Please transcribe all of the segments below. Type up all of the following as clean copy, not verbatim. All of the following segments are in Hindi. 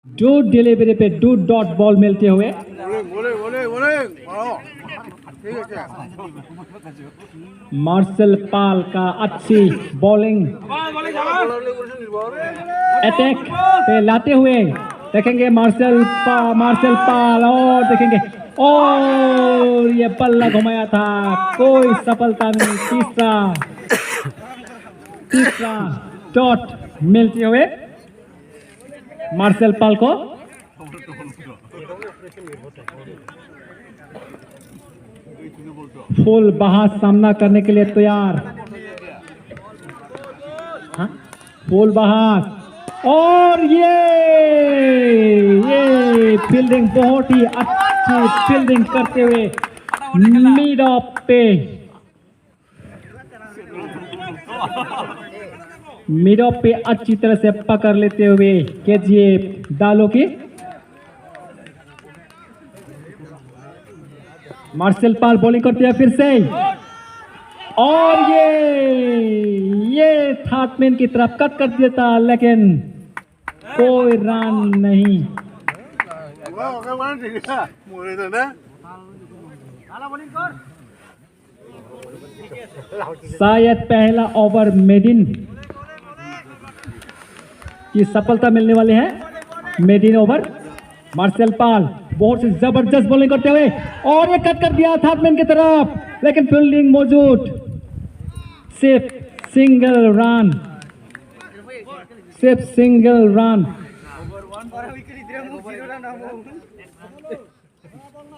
डू डिलीवरी पे डू डॉट बॉल मिलते हुए मार्शल पाल का अच्छी बॉलिंग अटैक पे लाते हुए देखेंगे मार्शल पाल और देखेंगे और ये बल्ला घुमाया था, कोई सफलता नहीं। तीसरा डॉट मिलते हुए मार्शल पाल को। फुल बहार सामना करने के लिए तैयार। फुल बहार और ये फील्डिंग बहुत ही अच्छी फील्डिंग करते हुए मिड ऑफ पे अच्छी तरह से पकड़ लेते हुए केजीएफ डालो की। मार्शल पाल बॉलिंग करते हैं फिर से और ये थर्ड मैन की तरफ कट कर देता, लेकिन कोई रन नहीं। शायद पहला ओवर मेडिन की सफलता मिलने वाली है। मेडिन ओवर। मार्शल पाल बहुत ही जबरदस्त बॉलिंग करते हुए और ये कट कर दिया थर्ड मैन की तरफ, लेकिन फील्डिंग मौजूद। सिर्फ सिंगल रन।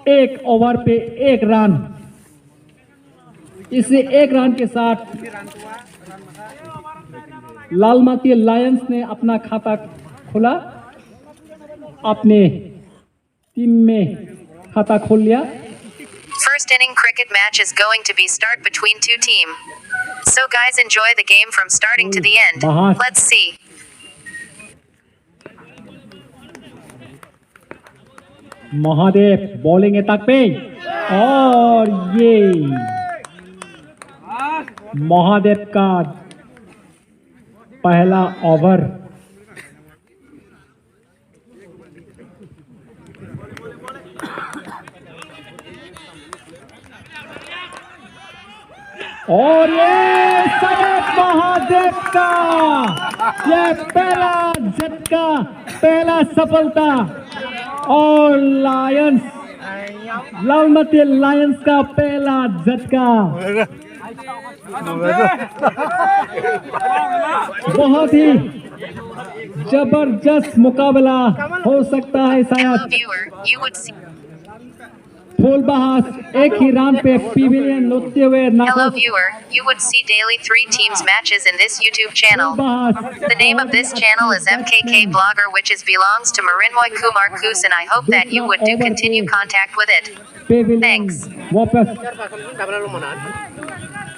एक ओवर पे एक रन। इसे एक रन के साथ लालमाती लायंस ने अपना खाता खोला, अपने टीम में खाता खोल लिया। First inning cricket match is going to be start between two team. So guys enjoy the game from starting to the end. Let's see. Mahadev bowling attack पे और ये महादेव का पहला ओवर। और ये सैयद महादेव का ये पहला झटका, पहला सफलता और लालमती लायंस का पहला झटका। बहुत ही जबरदस्त मुकाबला हो सकता है शायद। फुल बहार एक ही रन पे पवेलियन लौटते हुए। Hello viewer, you would see daily 3 teams matches in this YouTube channel. The name of this channel is MKK Blogger, which belongs to Marinmoy Kumar Kus, and I hope that you would do continue contact with it. Thanks.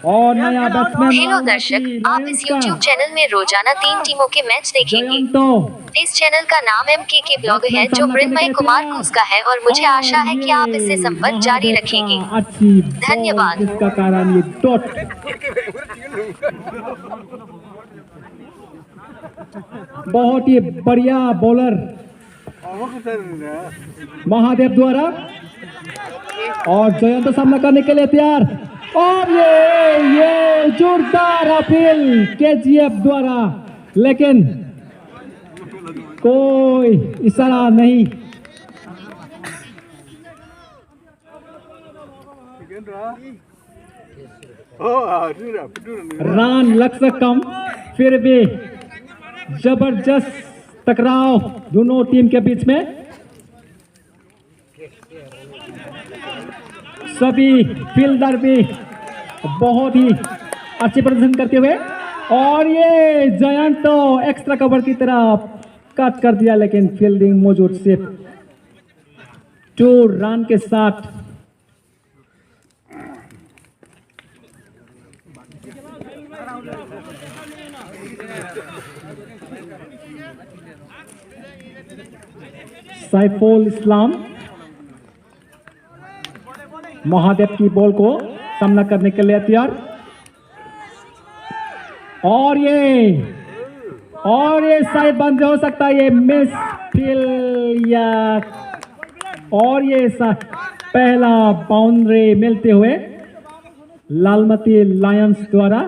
और नया बैट्समैन। हेलो दर्शक, आप इस YouTube चैनल में रोजाना 3 टीमों के मैच देखेंगे। इस चैनल का नाम MKK ब्लॉग है, जो मृन्मय कुमार कुस का है, और मुझे आशा है कि आप इससे संपर्क जारी रखेंगे। धन्यवाद। इसका कारण ये डॉट। बहुत ही बढ़िया बॉलर महादेव द्वारा और जयंत सामना करने के लिए तैयार। और ये जोरदार अपील केजीएफ द्वारा, लेकिन कोई इशारा नहीं। रन लक्ष्य कम, फिर भी जबरदस्त टकराव दोनों टीम के बीच में। सभी फील्डर भी बहुत ही अच्छे प्रदर्शन करते हुए और ये जयंत तो एक्स्ट्रा कवर की तरफ कट कर दिया, लेकिन फील्डिंग मौजूद। सिर्फ 2 रन के साथ सैफुल इस्लाम महादेव की बॉल को सामना करने के लिए तैयार। और ये शायद बंद हो सकता है। ये मिस फील्ड लिया और ये पहला बाउंड्री मिलते हुए लालमती लायंस द्वारा।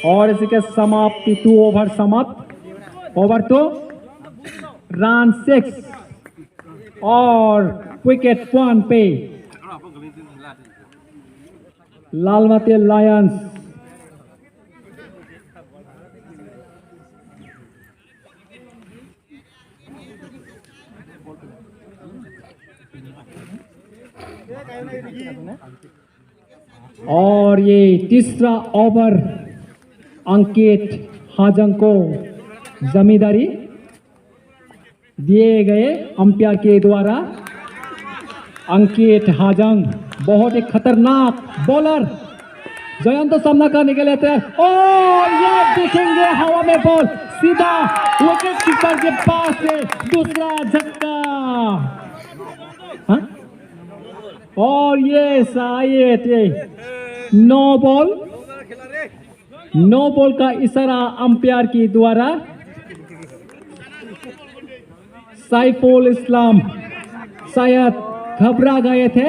और इसी के समाप्ति 2 ओवर समाप्त। ओवर 2 रन 6 और विकेट 1 पे लालमती लायंस। और ये तीसरा ओवर अंकित हाजंग को जमींदारी दिए गए अंपायर के द्वारा। अंकित हाजंग बहुत ही खतरनाक बॉलर, जयंत सामना करने के लिए तैयार और ये देखेंगे हवा में बॉल सीधा विकेट कीपर के पास से दूसरा झटका। और ये शायद नो बॉल का इशारा अंपायर की द्वारा। सैफुल इस्लाम शायद घबरा गए थे।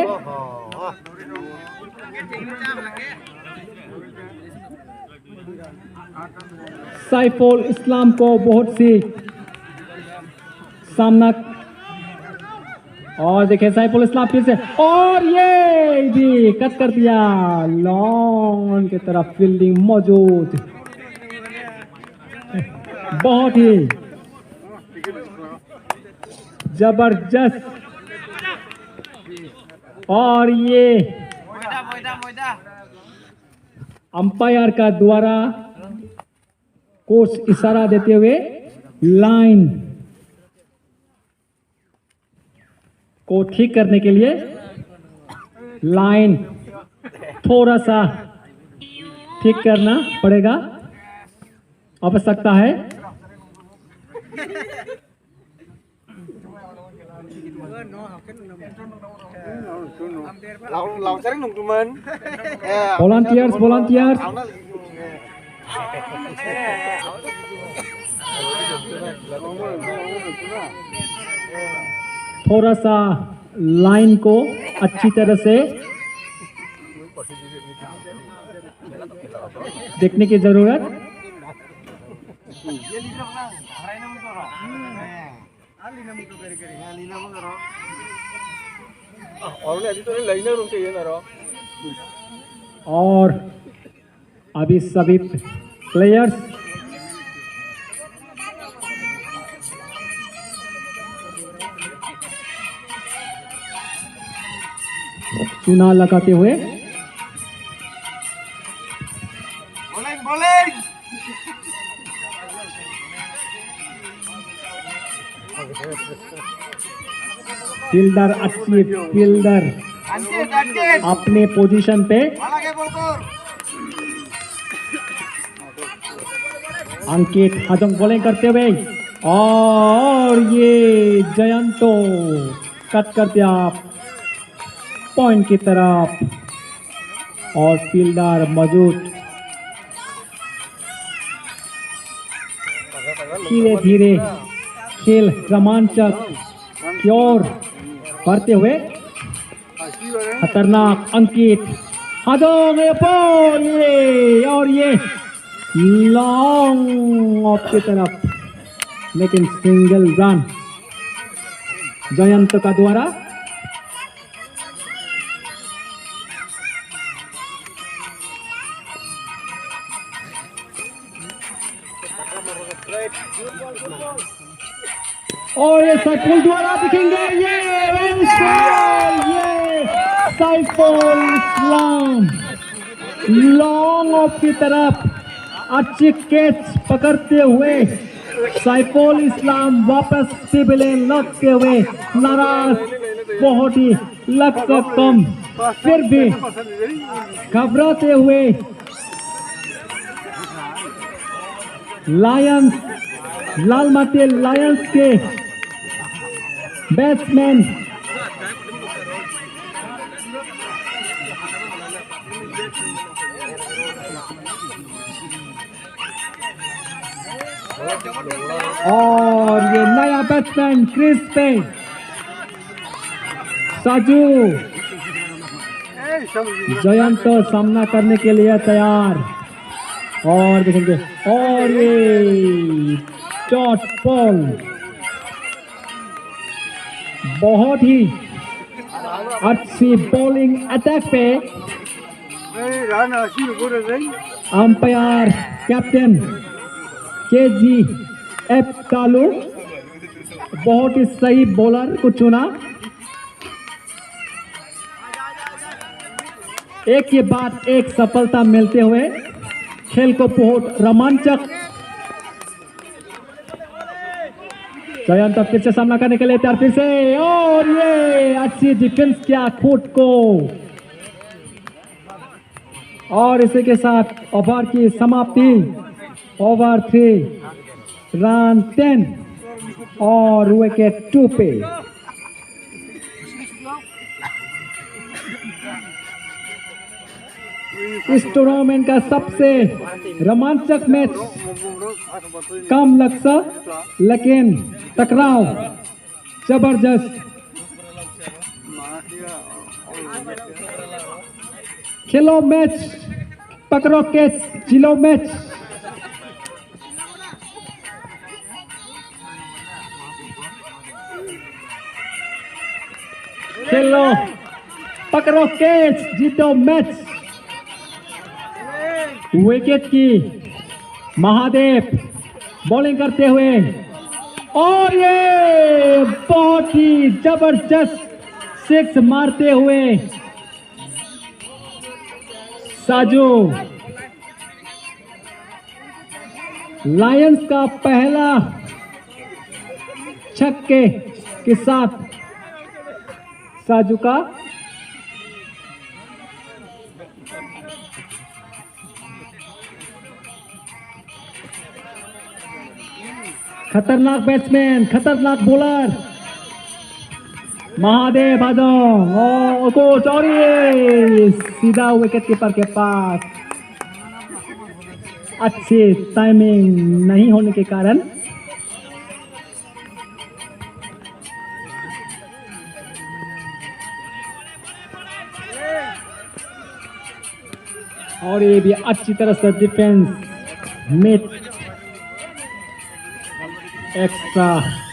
सैफुल इस्लाम को बहुत सी सामना और देखिए सैफुल इस्लाम फिर से और ये भी कट कर दिया। लॉन्ग की तरफ फील्डिंग मौजूद, बहुत ही जबरदस्त। और ये अंपायर का द्वारा कोच इशारा देते हुए लाइन को ठीक करने के लिए लाइन थोड़ा सा ठीक करना पड़ेगा, आवश्यकता है। वॉलंटियर्स थोड़ा सा लाइन को अच्छी तरह से देखने की जरूरत। और अभी सभी प्लेयर्स चुना लगाते हुए फील्डर अच्छी फील्डर अपने पोजीशन पे। अंकित हाजंग बॉलिंग करते हुए और ये जयंतो कट कर दिया पॉइंट की तरफ और फील्डर मौजूद। धीरे धीरे खेल रोमांचक की ओर बढ़ते हुए खतरनाक अंकित हाजंग बॉल और ये लॉन्ग ऑफ की तरफ, लेकिन सिंगल रन जयंत का द्वारा। और ये सैफुल द्वारा दिखेंगे ये सैफुल इस्लाम लॉन्ग ऑफ की तरफ अच्छी कैच पकड़ते हुए सैफुल इस्लाम वापस टेबलें लगते हुए नाराज, बहुत ही लक्ष्य कम फिर भी घबराते हुए लायंस लालमती लायंस के बैट्समैन और ये नया बैट्समैन क्रीज पे साजू जयंत सामना करने के लिए तैयार। और देखेंगे और ये डॉट बॉल बहुत ही अच्छी बॉलिंग अटैक पे अंपायर कैप्टन KGF कालू बहुत ही सही बॉलर को चुना। एक के बाद एक सफलता मिलते हुए खेल को बहुत रोमांचक। जयंत फिर से सामना करने के लिए तैयार फिर से, और ये अच्छी डिफेंस किया खुद को। और इसी के साथ ओवर की समाप्ति। ओवर 3 रन 10 और विकेट 2 पे। इस टूर्नामेंट का सबसे रोमांचक मैच, कम लक्ष्य लेकिन टकराव जबरदस्त। खेलो मैच, पकड़ो कैच, जिलो मैच। खेलो पकड़ो कैच, जीतो मैच। विकेट की महादेव बॉलिंग करते हुए, और ये बहुत ही जबरदस्त सिक्स मारते हुए साजू लायंस का पहला छक्के के साथ साजू का खतरनाक बैट्समैन, खतरनाक बॉलर महादेव भादों और कोच, और ये सीधा विकेट कीपर के पास। अच्छी टाइमिंग नहीं होने के कारण और ये भी अच्छी तरह से डिफेंस मिड एक्स्ट्रा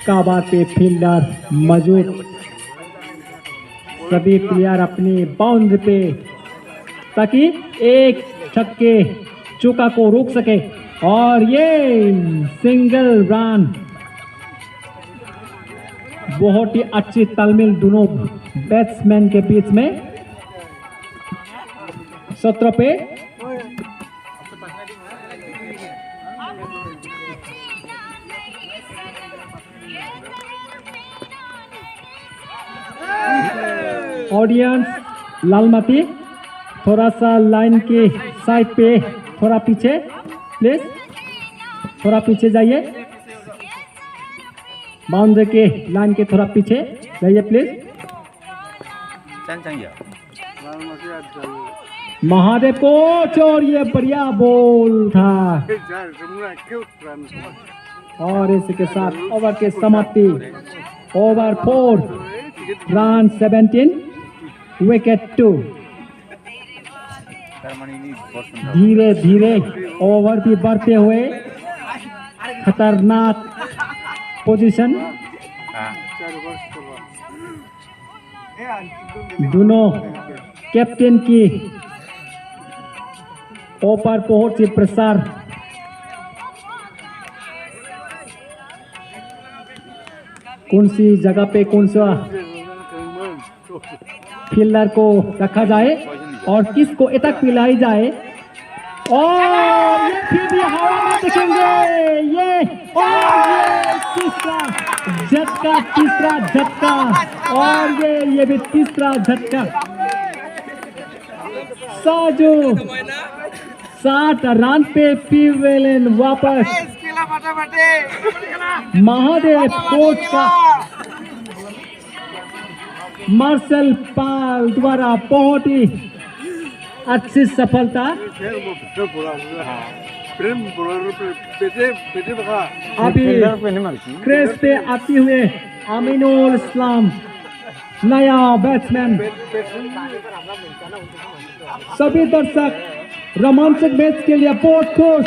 काबा पे फील्डर मौजूद। सभी प्लेयर अपनी बाउंड्री पे ताकि एक छक्के चौका को रोक सके। और ये सिंगल रन, बहुत ही अच्छी तालमेल दोनों बैट्समैन के बीच में। 17 पे ऑडियंस लालमती थोड़ा सा लाइन के साइड पे थोड़ा पीछे प्लीज, थोड़ा पीछे जाइए। बाउंड्री के लाइन के थोड़ा पीछे जाइए प्लीज। महादेव कोच, और ये बढ़िया बॉल था। और इसके साथ ओवर के समाप्ति। Over 4 run 17 wicket 2। धीरे धीरे ओवर भी बढ़ते हुए खतरनाक पोजीशन। दोनों कैप्टन की ऊपर बहुत ही प्रसार। कौन सी जगह पे कौन सा फील्डर को रखा जाए और किसको अटैक पिलाई जाए। और ये फिर भी हवा में देखेंगे ये, और ये तीसरा झटका, तीसरा झटका, और ये भी तीसरा झटका। साजू 60 रन पे पीवेलन वापस। महादेव कोच का मार्शल पाल द्वारा बहुत ही अच्छी सफलता। अभी क्रेज पे आते हुए अमीनुल इस्लाम नया बैट्समैन। सभी दर्शक रोमांचक मैच के लिए बहुत खुश,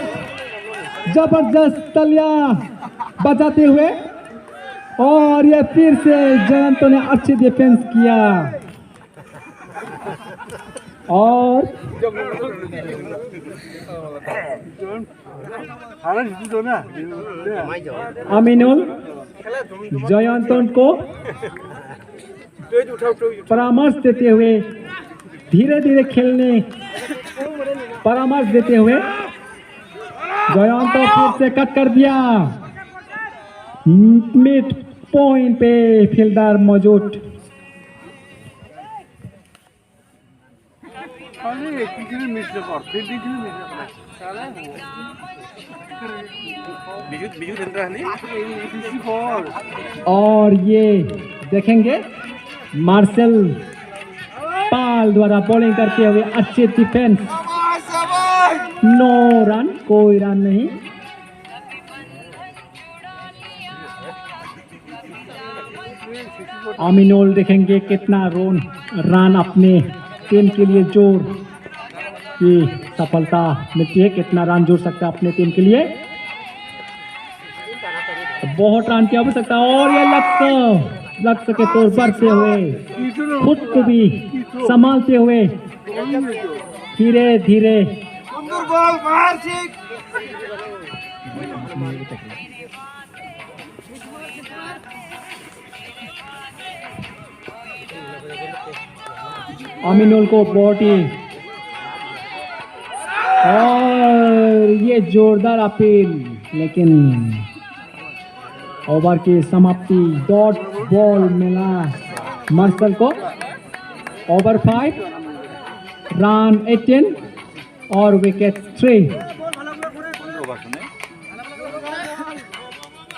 जबरदस्त तालियां बजाते हुए। और ये फिर से जयंत ने अच्छी डिफेंस किया और अमीनुल जयंत को परामर्श देते हुए धीरे धीरे खेलने परामर्श देते हुए जयंत फिर से कट कर दिया। मिड पॉइंट पे फील्डर मौजूद। और ये देखेंगे मार्शल पाल द्वारा बॉलिंग करते हुए अच्छे डिफेंस। नो रन, कोई रन नहीं। अमीनुल देखेंगे कितना रन अपने टीम के लिए जोड़ की सफलता मिलती है, कितना रन जोड़ सकता है अपने टीम के लिए। बहुत रन की आवश्यकता और ये लक्ष्य के तौर पर से हुए खुद को भी संभालते हुए धीरे धीरे अमीनुल को बहुत ही और ये जोरदार अपील, लेकिन ओवर की समाप्ति डॉट बॉल मिला मार्शल को। ओवर 5 रन 18 और विकेट 3।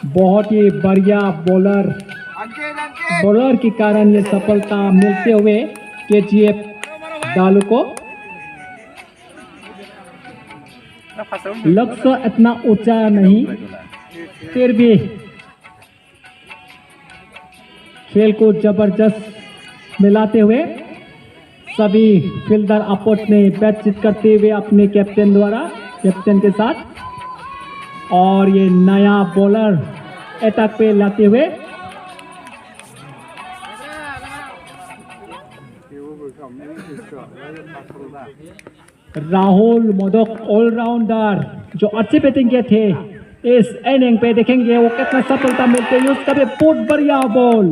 बहुत ही बढ़िया बॉलर के कारण ये सफलता मिलते हुए केजीएफ डालू को। लक्ष्य इतना ऊंचा नहीं, फिर भी खेल को जबरदस्त मिलाते हुए सभी फील्डर आपस में बातचीत करते हुए अपने कैप्टन के साथ। और ये नया बॉलर अटैक पे लाते हुए राहुल मोदक ऑलराउंडर जो अच्छी बैटिंग के थे इस इनिंग पे, देखेंगे वो कितना सफलता मिलते हैं। उसका भी बहुत बढ़िया बॉल,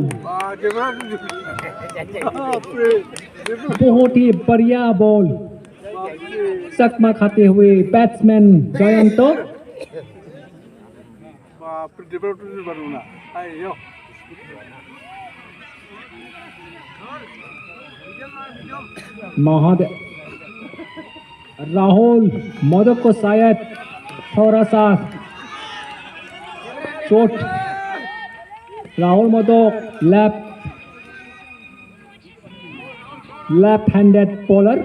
बहुत ही बढ़िया बॉल चकमा खाते हुए बैट्समैन जयंत। राहुल मोदक को शायद थोड़ा सा चोट। Rahul modak left handed bowler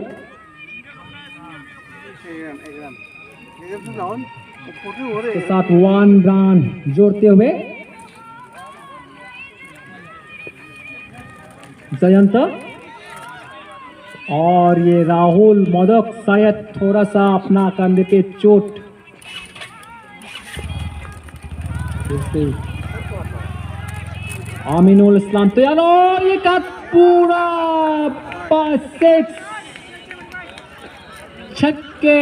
के साथ 1 रन जोड़ते हुए जयंत। और ये राहुल मोदक शायद थोड़ा सा अपना कंधे पे चोट। अमीनुल इस्लाम तैयार और ये का पूरा 5-6 छक्के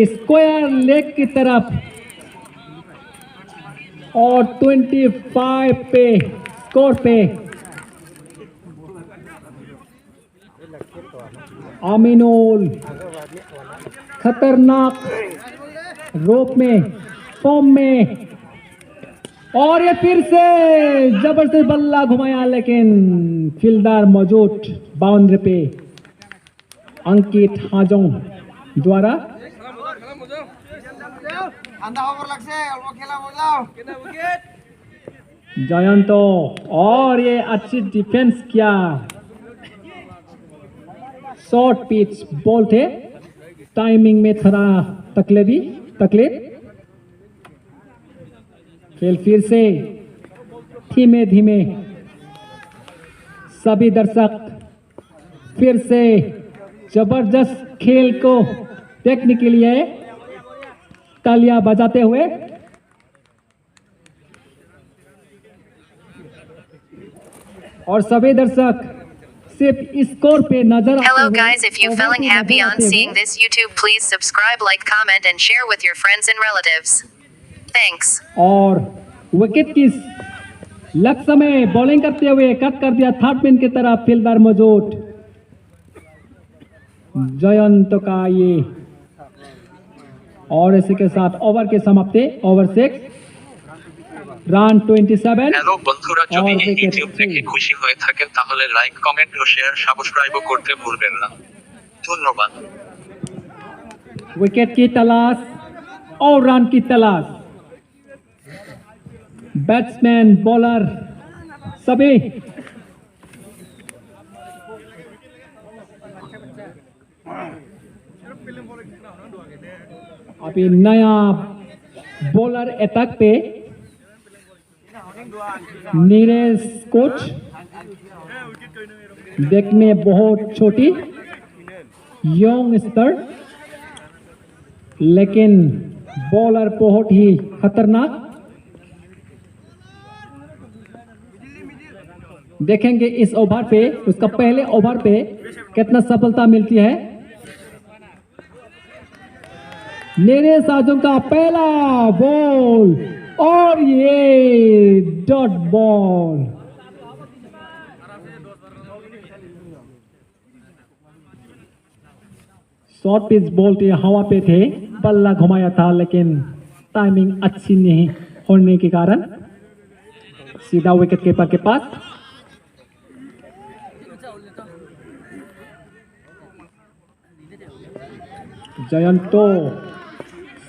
स्क्वायर लेग की तरफ और 25 पे स्कोर पे अमीनुल खतरनाक रोप में फॉर्म में। और ये फिर से जबरदस्त बल्ला घुमाया, लेकिन फील्डर मौजूद बाउंड्री पे अंकित हाजों द्वारा। जयंतो और ये अच्छी डिफेंस किया। शॉर्ट पिच बॉल थे, टाइमिंग में थोड़ा तकलीफ खेल फिर से धीमे धीमे सभी दर्शक फिर से जबरदस्त खेल को देखने के लिए तालियां बजाते हुए और सभी दर्शक सिर्फ स्कोर पे नजर आते Hello हुए, guys, if you over feeling पे happy नजर on आते हुए, seeing this YouTube, please subscribe, like, comment and share with your friends and relatives. Thanks. और विकेट की लक्ष्य में बॉलिंग करते हुए कट कर दिया थर्ड पिन की तरफ फील्डर मौजूद जयंत का ये और इसी के साथ ओवर की समाप्ति ओवर 6 রান 27 হ্যালো বন্ধুরা যদি और এই wicket ইউটিউব দেখে three। খুশি হয়ে থাকেন তাহলে লাইক কমেন্ট ও শেয়ার সাবস্ক্রাইবও করতে ভুলবেন না ধন্যবাদ विकेट की तलाश और रन की तलाश बैट्समैन बॉलर सभी अभी नया बॉलर अटैक पे नीरज कोच देखने बहुत छोटी यंग स्तर लेकिन बॉलर बहुत ही खतरनाक देखेंगे इस ओवर पे उसका पहले ओवर पे कितना सफलता मिलती है नीरज आजम का पहला बॉल और ये dot ball short pitch ball थे हवा पे थे बल्ला घुमाया था लेकिन टाइमिंग अच्छी नहीं होने के कारण सीधा विकेट कीपर के पास जयंतो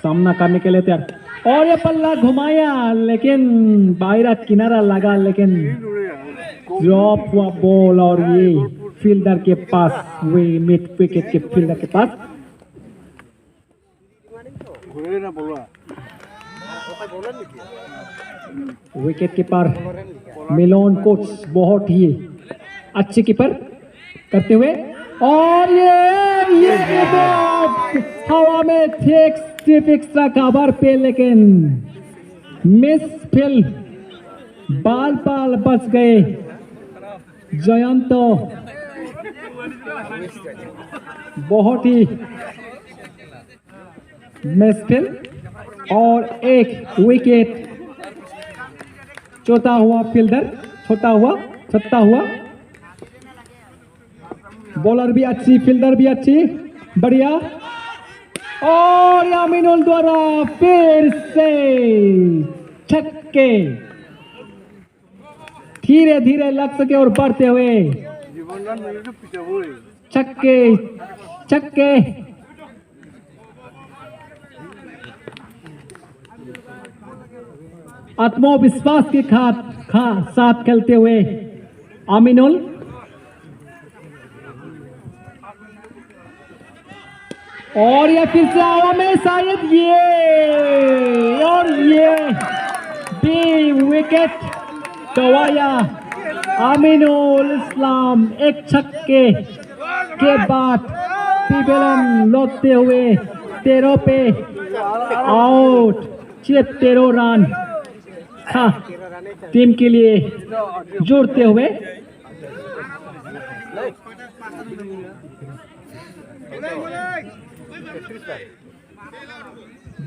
सामना करने के लिए तैयार और ये पल्ला घुमाया लेकिन बाहर किनारा लगा लेकिन ड्रॉप हुआ बॉल और ये फील्डर के पास वे मिड विकेट के फील्डर के पास विकेट कीपर मिलोन कोच बहुत ही अच्छे कीपर करते हुए और ये बॉल हवा में थे स्टिप एक्स्ट्रा कवर पे लेकिन मिस फिल बाल बाल बच गए जयंत बहुत ही मिस फिल और एक विकेट चौथा हुआ फील्डर छठा हुआ बॉलर भी अच्छी फील्डर भी अच्छी बढ़िया और यामिनुल द्वारा फिर से छक्के धीरे धीरे लक्ष्य की ओर बढ़ते हुए छक्के छक्के आत्मविश्वास के साथ खेलते हुए आमिनुल और ये फिर से हवा में शायद ये भी विकेट गवाया आमिनुल इस्लाम एक छक्के के बाद पिबेलन लौटते हुए 13 पे आउट 13 रन था टीम के लिए जोड़ते हुए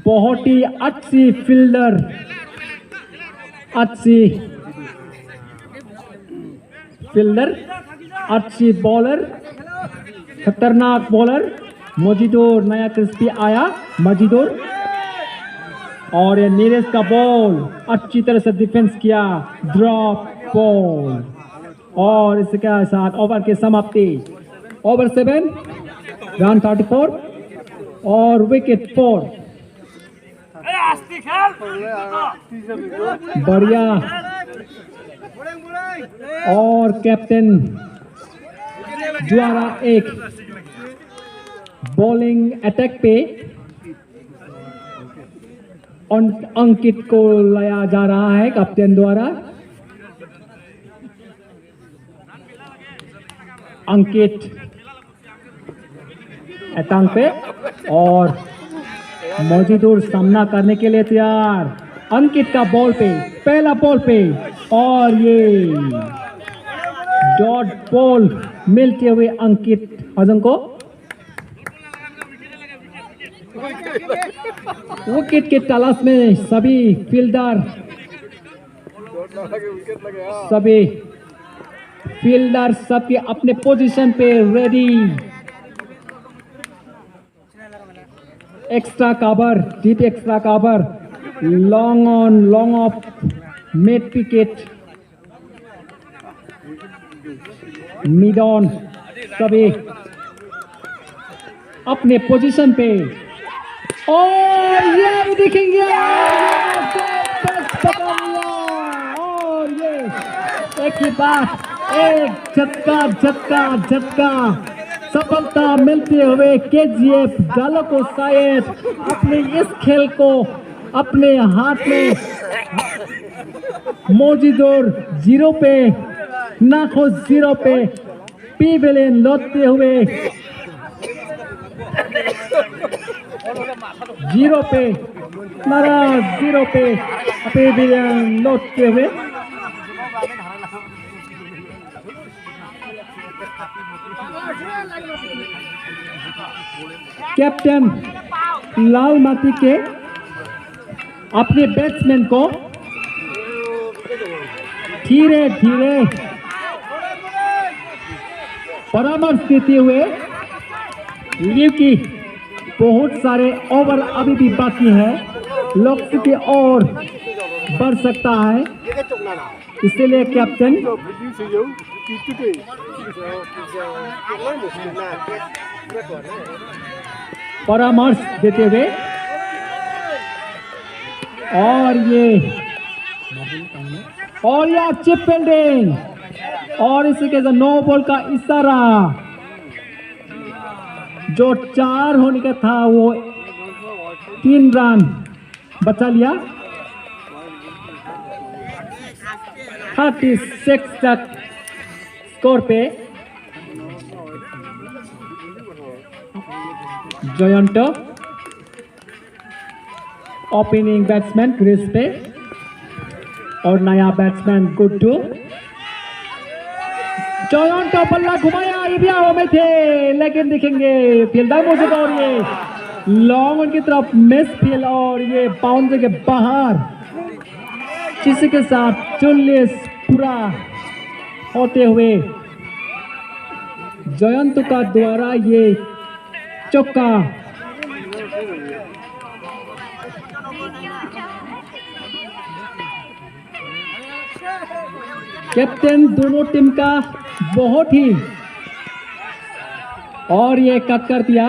बहुत ही अच्छी फील्डर अच्छी बॉलर खतरनाक बॉलर मजिदोर नया क्रिस्पी आया मजिदोर और ये नीरज का बॉल अच्छी तरह से डिफेंस किया ड्रॉप बॉल और इसके साथ ओवर की समाप्ति ओवर 7 रन 34 और विकेट 4 बढ़िया और कैप्टन द्वारा एक बॉलिंग अटैक पे अंकित को लाया जा रहा है कैप्टन द्वारा। अंकित एतांग पे और मौजूदुर सामना करने के लिए तैयार। अंकित का बॉल पे, पहला बॉल पे, और ये डॉट बॉल मिलते हुए अंकित हजम को। विकेट के तलाश में सभी फील्डर सबके अपने पोजीशन पे ready. Extra cover, deep extra cover, long on long off, mid wicket, mid on, सभी अपने पोजीशन पे। और ये भी देखेंगे, और ये एक ही बात, एक झटका सफलता मिलते हुए केजीएफ गालों को शायद अपने इस खेल को अपने हाथ में मौजूदोर 0 पे, नाखो 0 पे, पीवेलियन लौटते हुए 0 पे, नाराज 0 पे, पीवेलियन लौटते हुए। कैप्टन लाल माटी के अपने बैट्समैन को धीरे धीरे परामर्श देते हुए, क्योंकि बहुत सारे ओवर अभी भी बाकी है, लक्ष्य की ओर बढ़ सकता है, इसलिए कैप्टन परामर्श देते हुए, और ये अच्छी फील्डिंग, और इसी के साथ 9 बॉल का इशारा, जो 4 होने का था वो 3 रन बचा लिया। 36 तक स्कोर पे जयंत ओपनिंग बैट्समैन क्रीज पे, और नया बैट्समैन गुड्डू। जयंत बल्ला घुमाया, ये भी हवा में थे, लेकिन देखेंगे फील्डर मौजूद, और ये लॉन्ग ऑन की तरफ मिस फील्ड, और ये बाउंड्री के बाहर, जिसके के साथ 40 पूरा होते हुए जयंत का द्वारा ये चौका। कैप्टन दोनों टीम का बहुत ही, और ये कट कर दिया,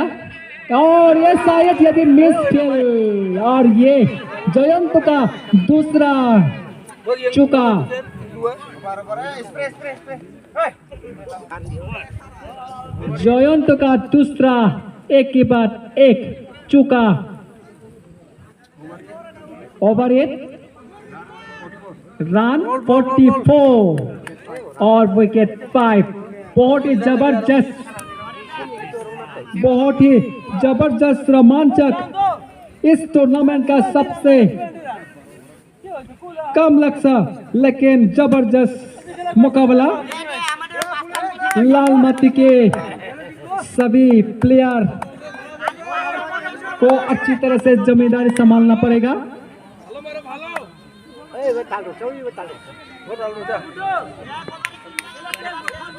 और ये शायद यदि मिस खेल, और ये जयंत का दूसरा चौका। जयंत का दूसरा एक के बाद एक चौका। ओवर 8 रन 44 और विकेट 5। बहुत ही जबरदस्त रोमांचक इस टूर्नामेंट का सबसे कम लक्ष्य लेकिन जबरदस्त मुकाबला। लाल माटी के सभी प्लेयर को अच्छी तरह से जिम्मेदारी संभालना पड़ेगा।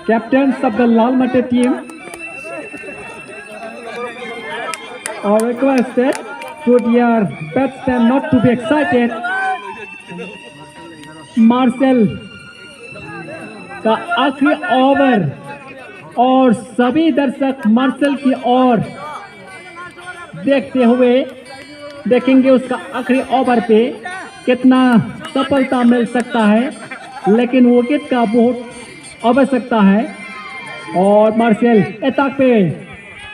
Captains of the Lal Mate team are requested to their batsmen not to be excited. Marshall का आखिरी ओवर और सभी दर्शक मार्शल की ओर देखते हुए देखेंगे उसका आखिरी ओवर पे कितना सफलता मिल सकता है, लेकिन विकेट का बहुत आवश्यकता है। और मार्शल अटैक पे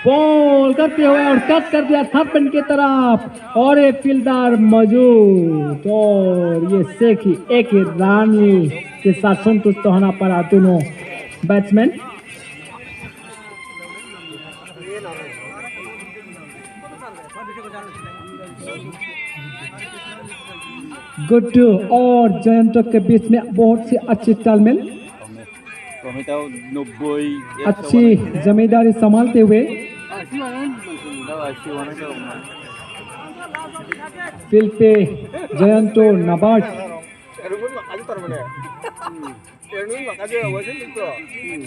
बॉल करते हुए और कट कर दिया थर्ड मैन की तरफ और एक फील्डर मौजूद और ये शेख एक ही रन के साथ संतुष्ट होना पड़ा दोनों बैट्समैन। गुड्डू और जयंत के बीच में बहुत सी अच्छी तालमेल, अच्छी जिम्मेदारी संभालते हुए फील्ड पे जयंतो नाबाद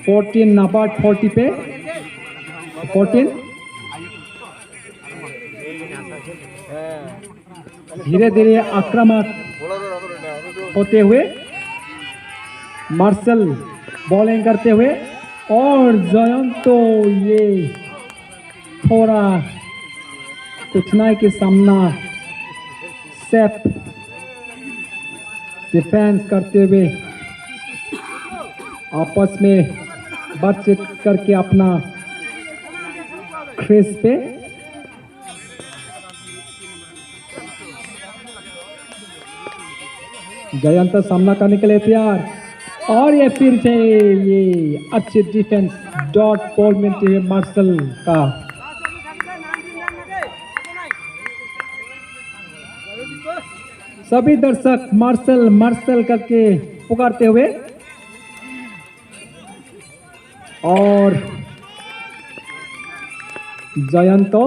14 नाबाद 40 पे 14 धीरे धीरे आक्रामक होते हुए मार्शल बॉलिंग करते हुए और जयंतो ये थोड़ा कठिनाई के सामना सेफ डिफेंस करते हुए आपस में बातचीत करके अपना क्रीज पे जयंत सामना करने के लिए तैयार और ये फिर से ये अच्छी डिफेंस डॉट बॉल मिलती है मार्शल का। सभी दर्शक मार्शल मार्शल करके पुकारते हुए और जयंतो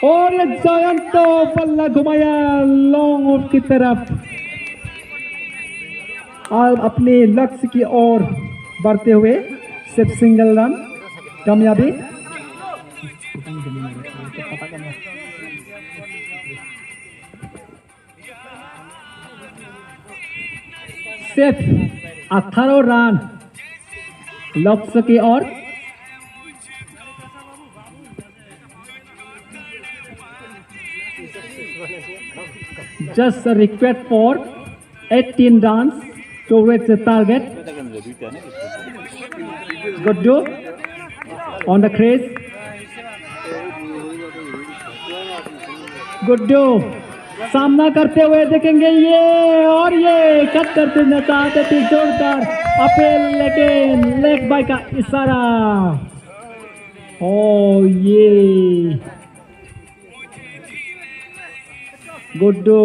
और ये जयंतो बल्ला घुमाया लॉन्ग ऑफ की तरफ और अपने लक्ष्य की ओर बढ़ते हुए सिर्फ सिंगल रन कामयाबी। सिर्फ 18 रन लक्ष्य की ओर। Just a request for 18 runs to reach the target. Good do on the crease. Good do. सामना करते हुए देखेंगे ये और ये कट करते चाहते थे जोरदार अपील लेकिन लेग बाय का इशारा। ओ ये गुड्डू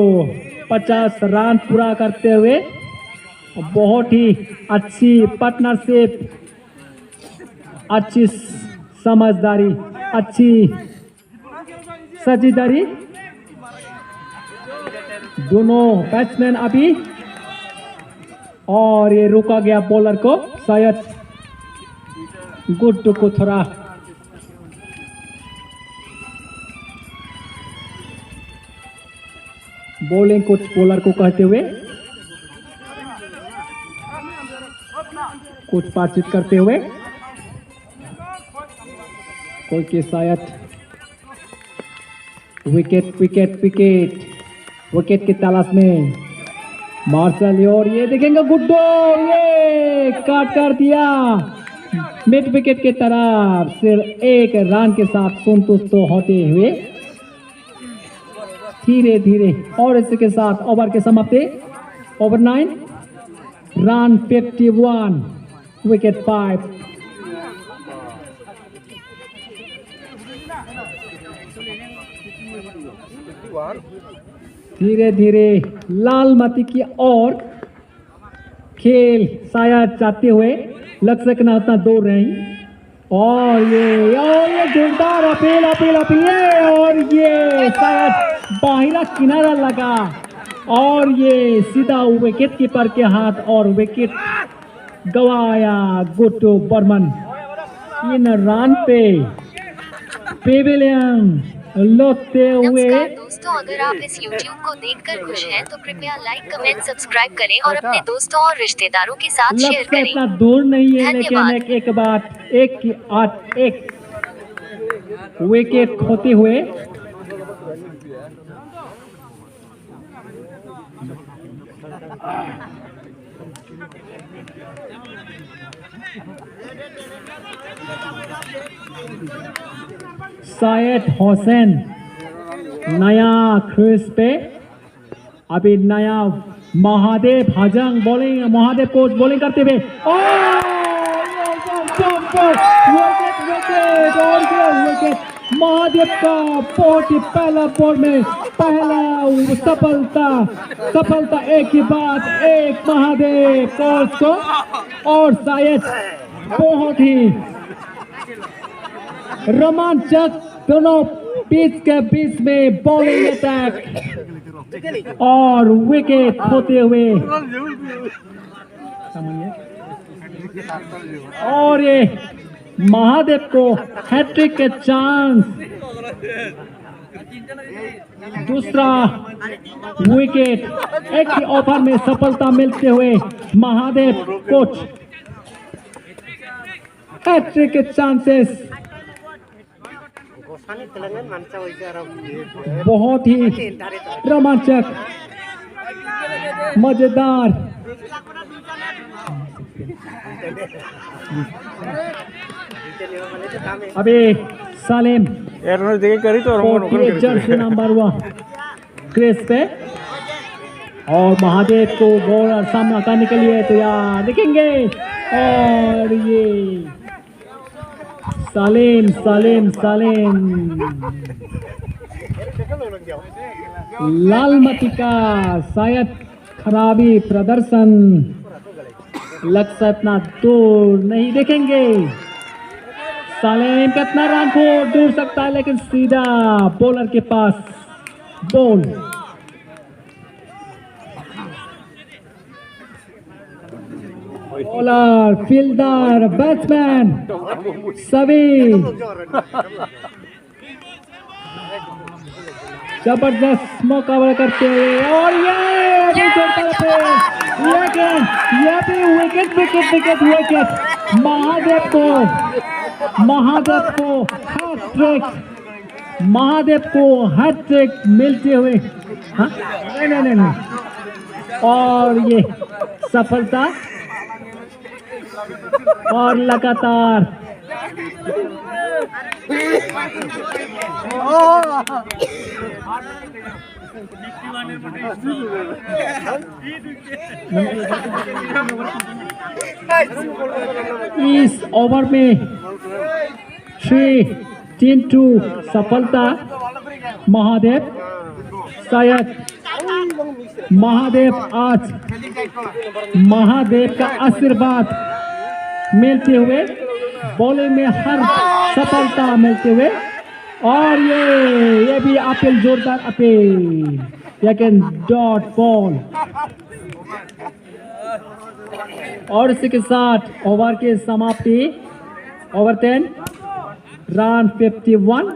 50 रन पूरा करते हुए बहुत ही अच्छी पार्टनरशिप, अच्छी समझदारी, अच्छी साझेदारी दोनों बैट्समैन अभी और ये रोका गया बॉलर को शायद गुड्डू को थोड़ा बॉलिंग कोच बॉलर को कहते हुए कुछ बातचीत करते हुए कोई के शायद विकेट विकेट विकेट विकेट की तलाश में मार्शल और ये देखेंगे गुड्डू ये काट कर दिया मिड विकेट की तरफ सिर्फ एक रन के साथ संतुष्ट होते हुए धीरे धीरे और इसके साथ ओवर के समाप्ति ओवर 9 रन 51 विकेट 5। धीरे धीरे लाल मती की ओर खेल शायद चाहते हुए लक्ष्य के ना उतना दूर नहीं और ये जोरदार अपील अपील अपील और ये शायद बाहिरा किनारा लगा और ये सीधा विकेट कीपर के हाथ और विकेट गवाया गुड्डू बर्मन। 3 रन पे पेविलियन लौटते हुए। नमस्कार दोस्तों, अगर आप इस YouTube को देखकर खुश हैं तो कृपया लाइक कमेंट सब्सक्राइब करें और अपने दोस्तों और रिश्तेदारों के साथ शेयर करें। इतना दूर नहीं है धन्यवाद। लेकिन एक बात एक विकेट खोते हुए सायद हुसैन नया क्रीज पे अभी नया महादेव हजंग बॉलिंग महादेव कोच बॉलिंग करते हुए विकेट महादेव का बहुत ही पहला बॉल में पहला सफलता एक ही बात एक महादेव कोच को और शायद बहुत ही रोमांचक दोनों पिच के बीच में बॉलिंग अटैक और विकेट होते हुए और ये महादेव को हैट्रिक के चांस दूसरा विकेट एक ही ओवर में सफलता मिलते हुए महादेव कोच हैट्रिक के चांसेस बहुत ही रोमांचक मजेदार अभी सालिम जर्सी नंबर 1 क्रीज पे और महादेव को बॉलर सामना करने के लिए तैयार देखेंगे और ये सालिम लालमती का शायद खराबी प्रदर्शन लक्ष्य इतना दूर नहीं देखेंगे सालिम कितना रन को दूर सकता है लेकिन सीधा बॉलर के पास बॉल बॉलर फील्डर बैट्समैन सभी जबरदस्त मुकाबला करते हुए और ये विकेट महादेव को हैट्रिक मिलते हुए नहीं और ये सफलता और लगातार इस ओवर में 3-2 सफलता महादेव शायद महादेव आज महादेव का आशीर्वाद मिलते हुए बॉलिंग में हर सफलता मिलते हुए और ये भी अपील जोरदार अपील लेकिन डॉट बॉल और इसी के साथ ओवर की समाप्ति ओवर 10 रन 51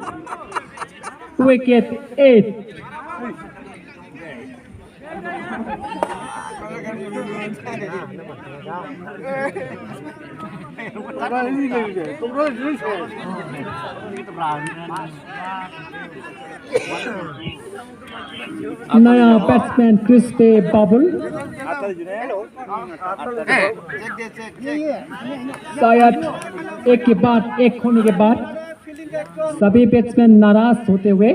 विकेट 8 नया बैट्समैन क्रिस पे बाबुल शायद एक के बाद एक होने के बाद सभी बैट्समैन नाराज होते हुए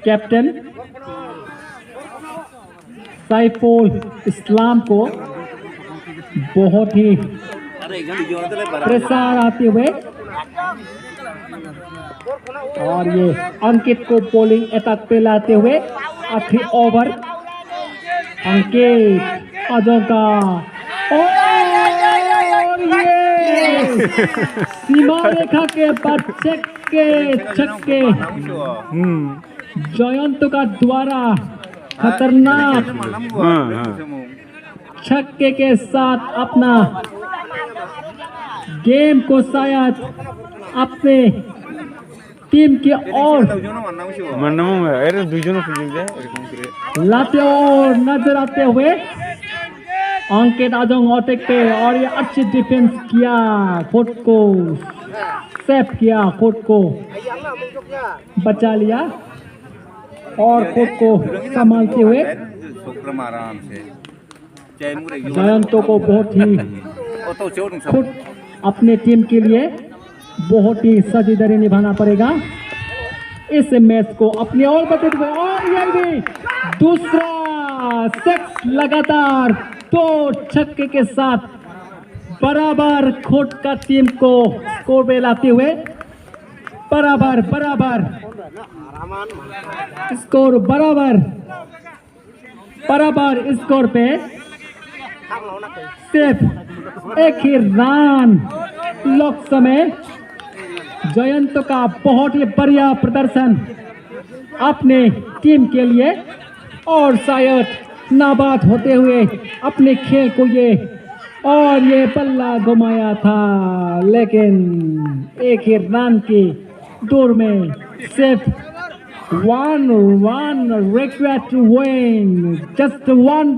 कैप्टन साइफुल इस्लाम को बहुत ही प्रेशर आते हुए और ये अंकित को बॉलिंग अटैक पे लाते हुए आखिरी ओवर अंकित अजोका और ये सीमा रेखा के बाद छक्के जयंत का द्वारा खतरनाक छक्के के साथ अपना गेम को शायद अपने टीम की ओर लाते और नजर आते हुए अंकित आजंग अटैक पे और ये अच्छी डिफेंस किया कोर्ट को सेव किया कोर्ट को बचा लिया और खुद को संभालते हुए आराम से जयंतो को बहुत ही खुद अपने टीम के लिए बहुत ही साझेदारी निभाना पड़ेगा इस मैच को अपने और बढ़ते हुए। और ये भी दूसरा सेट लगातार 2 छक्के के साथ बराबर खुद का टीम को स्कोर पे लाते हुए बराबर स्कोर बराबर स्कोर पे सिर्फ एक ही रन लॉक समय जयंत का बहुत ही बढ़िया प्रदर्शन अपने टीम के लिए और शायद नाबाद होते हुए अपने खेल को ये बल्ला घुमाया था लेकिन एक ही रन की दूर में सिर्फ one required to win, just one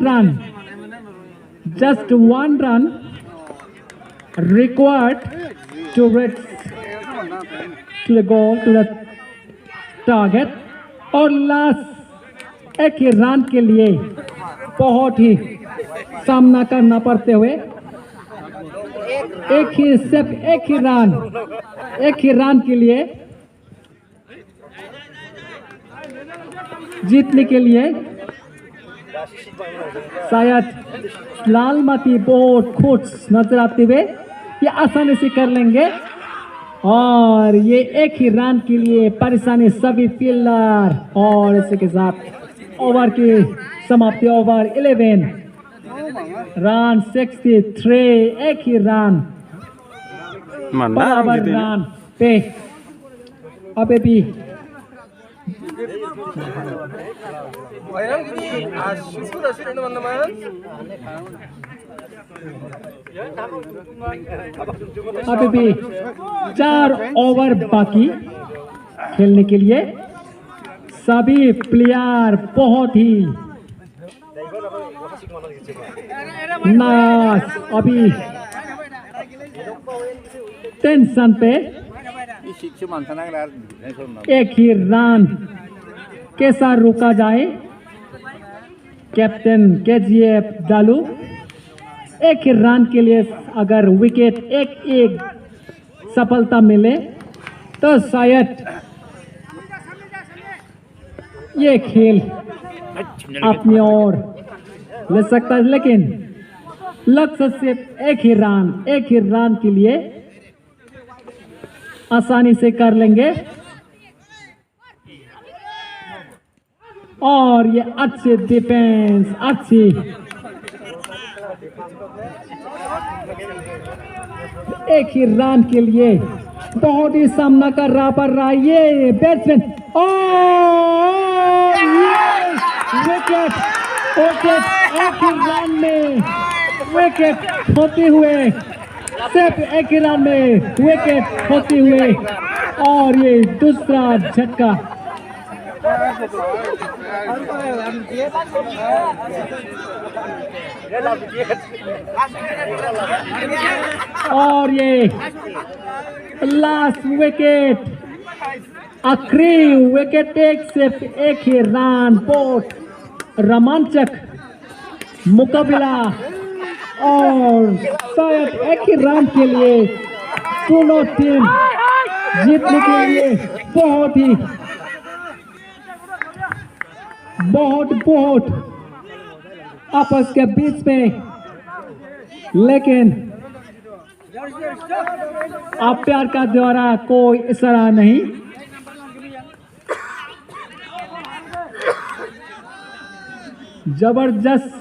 run required to reach to the goal, to the target और लास्ट एक ही रन के लिए बहुत ही सामना करना पड़ते हुए सिर्फ एक ही रन के लिए जीतने के लिए शायद लाल माती बहुत खुश नजर आते हुए ये आसानी से कर लेंगे और ये एक ही रन के लिए परेशानी सभी फील्डर और इसी के साथ ओवर की समाप्ति ओवर 11 रन 63 एक ही रन बराबर रन पे अबे भी अभी भी 4 ओवर बाकी खेलने के लिए सभी प्लेयर बहुत ही नाराज अभी टेंशन पे एक ही रन कैसा रोका जाए कैप्टन केजीएफ डालू एक ही रन के लिए अगर विकेट एक सफलता मिले तो शायद ये खेल अपनी ओर ले सकता है लेकिन लक्ष्य सिर्फ एक ही रन के लिए आसानी से कर लेंगे और ये अच्छे डिफेंस अच्छी एक ही रन के लिए बहुत ही सामना कर रहा पड़ रहा ये बैट्समैन और विकेट एक ही रन में विकेट होते हुए सिर्फ एक ही रन में विकेट होते हुए और ये दूसरा झटका और ये लास्ट विकेट आखिरी विकेट सिर्फ एक ही रन बहुत रोमांचक मुकाबला और शायद एक ही रन के लिए दोनों टीम जीतने के लिए बहुत आपस के बीच में लेकिन अंपायर का द्वारा कोई इशारा नहीं जबरदस्त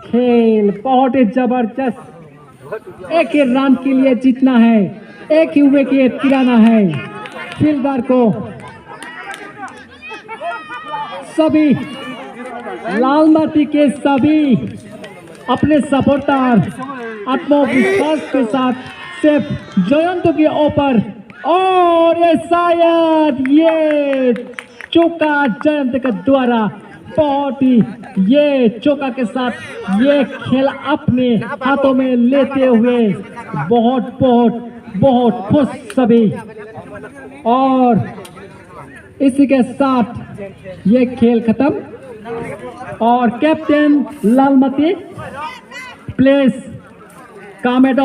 खेल बहुत ही जबरदस्त एक ही रन के लिए जीतना है एक ही विकेट गिराना है फील्डर को सभी लाल माटी के सभी अपने सपोर्टर आत्मविश्वास के साथ सिर्फ जयंत के ऊपर और ये शायद ये चौका जयंत के द्वारा बहुत ही ये चौका के साथ ये खेल अपने हाथों में लेते हुए बहुत खुश सभी और इसी के साथ ये खेल खत्म और captain Lalmati place Kamet of